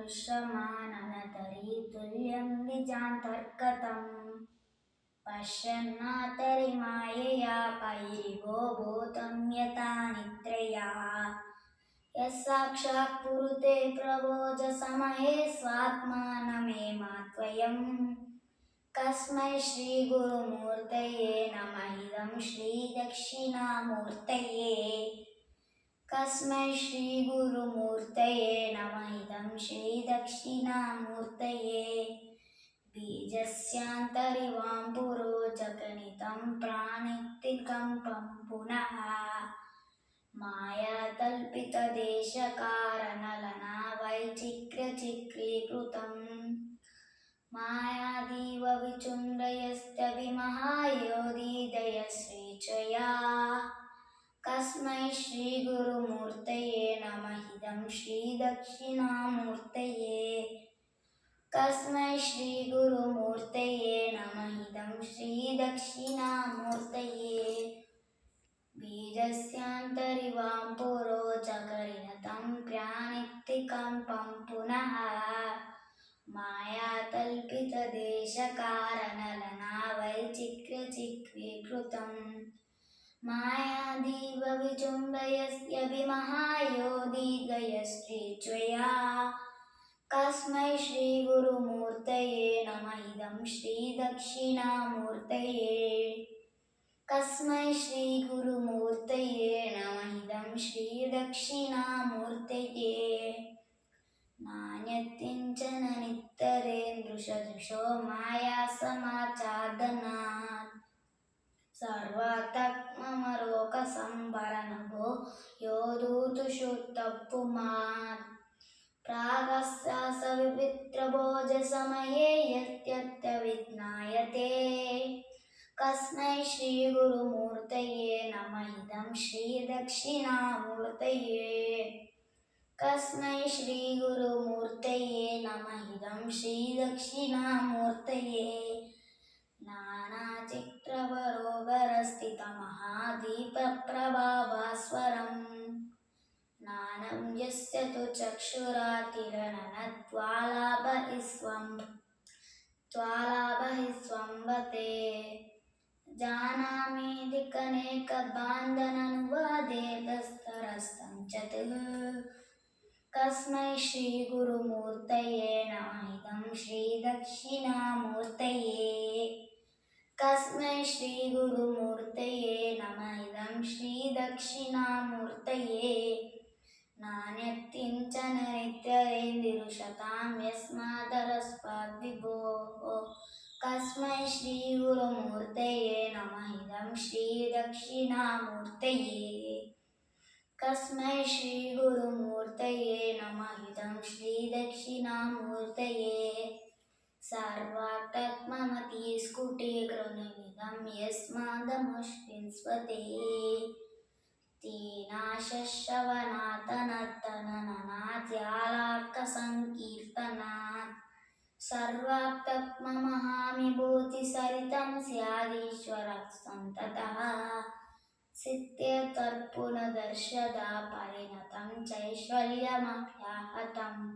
दृश्यमाननतरीतुल्यं निजान्तर्गतम् पश्यन्नातरिमायया पैरिवो भूतं यथा निद्रया यः साक्षात् पुरुते प्रभोजसमये स्वात्मानमेमात्वयम् कस्मै श्रीगुरुमूर्तये नमः इदं श्रीदक्षिणामूर्तये कस्मै श्रीगुरुमूर्तये नमः इदं श्रीदक्षिणामूर्तये बीजस्यान्तरिवां पुरोजगणितं प्राणिकम्पं पुनः मायाकल्पितदेशकारणलना वैचित्र्यचित्रीकृतम् मायादीव विचुण्डयस्त्यभिमहायोधिदयश्रीचया कस्मै श्रीगुरुमूर्तये नमः इदं श्रीदक्षिणामूर्तये कस्मै श्रीगुरुमूर्तये नमः इदं श्रीदक्षिणामूर्तये बीजस्यान्तरिवां पुरोजगरिणतं प्राणिकम्पं पुनः मायाकल्पितदेशकारणलना वैचित्र्यचित्रीकृतम् मायादीव विचुण्डयस्त्यभिमहायोधिदयश्रीचया कस्मै श्रीगुरुमूर्तये नमः इदं श्रीदक्षिणामूर्तये कस्मै श्रीगुरुमूर्तये नमः इदं श्रीदक्षिणामूर्तये नान्यत्किञ्चन नित्यरेन्दृशदृशो मायासमाचादनात् सर्वात्ममरोकसंवरणभो योधूतुषुत्तपुमात् प्रागस्यासविवित्रभोजसमये यत्यत्यविज्ञायते कस्मै श्रीगुरुमूर्तये नमः इदं श्रीदक्षिणामूर्तये कस्मै श्रीगुरुमूर्तये नमः इदं श्रीदक्षिणामूर्तये नानाचित्रवरोगरस्थितमहादीपप्रभाभास्वरम् नानं यस्य तु चक्षुरातिरननत्वालाबहिस्वम्बते जानामीदिकनेकबान्धननुवादेतस्तरस्तं च कस्मै श्रीगुरुमूर्तये नमः इदं श्रीदक्षिणामूर्तये कस्मै श्रीगुरुमूर्तये नमः इदं श्रीदक्षिणामूर्तये नान्यत्किञ्चन नित्यरेन्दिरुशतां यस्मादरस्पाद्विभोः कस्मै श्रीगुरुमूर्तये नमः इदं श्रीदक्षिणामूर्तये कस्मै श्रीगुरुमूर्तये नमः इदं श्रीदक्षिणामूर्तये सर्वात्ममतिस्फुटीकृतमिदं यस्मादमुष्मिन्स्वते तीनाशश्रवणातनर्तनननाद्यालाकसङ्कीर्तनात् सर्वात्ममहाविभूतिसरितं स्यादीश्वरः सन्ततः सिद्ध्यतर्पुणदर्शदा परिणतं चैश्वर्यमभ्याहतम्